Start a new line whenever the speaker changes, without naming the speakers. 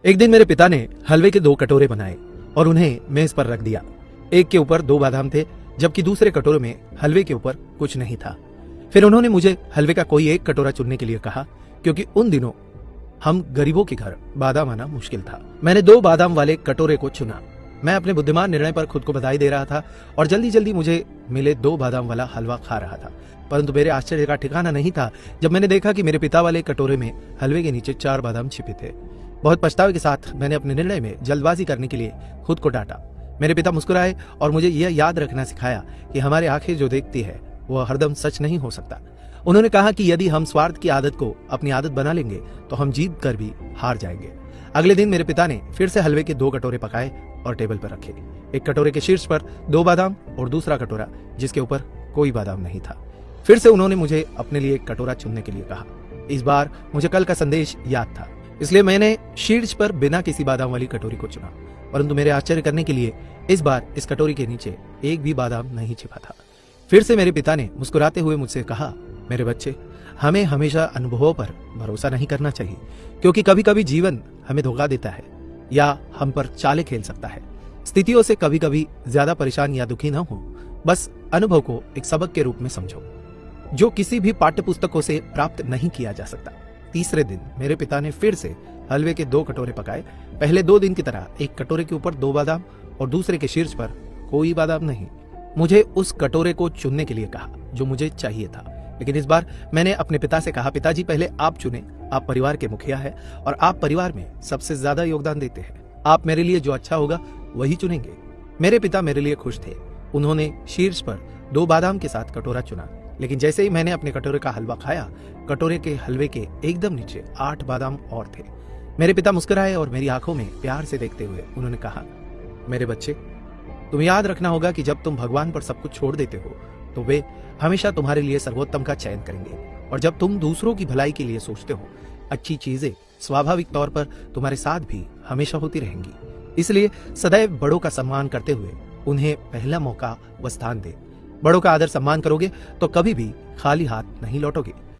एक दिन मेरे पिता ने हलवे के 2 कटोरे बनाए और उन्हें मेज पर रख दिया। एक के ऊपर 2 बादाम थे, जबकि दूसरे कटोरे में हलवे के ऊपर कुछ नहीं था। फिर उन्होंने मुझे हलवे का कोई एक कटोरा चुनने के लिए कहा, क्योंकि उन दिनों हम गरीबों के घर बादाम आना मुश्किल था। मैंने 2 बादाम वाले कटोरे को चुना। मैं अपने बुद्धिमान निर्णय पर खुद को बधाई दे रहा था और जल्दी जल्दी मुझे मिले 2 बादाम वाला हलवा खा रहा था। परंतु मेरे आश्चर्य का ठिकाना नहीं था जब मैंने देखा कि मेरे पिता वाले कटोरे में हलवे के नीचे 4 बादाम छिपे थे। बहुत पछतावे के साथ मैंने अपने निर्णय में जल्दबाजी करने के लिए खुद को डांटा। मेरे पिता मुस्कुराए और मुझे यह याद रखना सिखाया कि हमारी आंखें जो देखती है वह हरदम सच नहीं हो सकता। उन्होंने कहा कि यदि हम स्वार्थ की आदत को अपनी आदत बना लेंगे तो हम जीत कर भी हार जाएंगे। अगले दिन मेरे पिता ने फिर से हलवे के 2 कटोरे पकाए और टेबल पर रखे। एक कटोरे के शीर्ष पर 2 बादाम और दूसरा कटोरा जिसके ऊपर कोई बादाम नहीं था। फिर से उन्होंने मुझे अपने लिए एक कटोरा चुनने के लिए कहा। इस बार मुझे कल का संदेश याद था, इसलिए मैंने शीर्ष पर बिना किसी बादाम वाली कटोरी को चुना। परंतु मेरे आश्चर्य करने के लिए इस बार इस कटोरी के नीचे एक भी बादाम नहीं छिपा था। फिर से मेरे पिता ने मुस्कुराते हुए मुझसे कहा, मेरे बच्चे, हमें हमेशा अनुभवों पर भरोसा नहीं करना चाहिए, क्योंकि कभी कभी जीवन हमें धोखा देता है या हम पर चालें खेल सकता है। स्थितियों से कभी कभी ज्यादा परेशान या दुखी ना हो, बस अनुभव को एक सबक के रूप में समझो जो किसी भी पाठ्य पुस्तकों से प्राप्त नहीं किया जा सकता। तीसरे दिन मेरे पिता ने फिर से हलवे के 2 कटोरे पकाए। पहले 2 दिन की तरह एक कटोरे के ऊपर 2 बादाम और दूसरे के शीर्ष पर कोई बादाम नहीं। मुझे उस कटोरे को चुनने के लिए कहा जो मुझे चाहिए था, लेकिन इस बार मैंने अपने पिता से कहा, पिताजी पहले आप चुने। आप परिवार के मुखिया हैं और आप परिवार में सबसे ज्यादा योगदान देते हैं। आप मेरे लिए जो अच्छा होगा वही चुनेंगे। मेरे पिता मेरे लिए खुश थे। उन्होंने शीर्ष पर 2 बादाम के साथ कटोरा चुना, लेकिन जैसे ही मैंने अपने कटोरे का हलवा खाया, कटोरे के हलवे के एकदम नीचे 8 बादाम और थे। मेरे पिता मुस्कुराए और मेरी आंखों में प्यार से देखते हुए उन्होंने कहा, मेरे बच्चे, तुम याद रखना होगा कि जब तुम भगवान पर सब कुछ छोड़ देते हो तो वे हमेशा तुम्हारे लिए सर्वोत्तम का चयन करेंगे, और जब तुम दूसरों की भलाई के लिए सोचते हो, अच्छी चीजें स्वाभाविक तौर पर तुम्हारे साथ भी हमेशा होती रहेंगी। इसलिए सदैव बड़ों का सम्मान करते हुए उन्हें पहला मौका व स्थान दे। बड़ों का आदर सम्मान करोगे तो कभी भी खाली हाथ नहीं लौटोगे।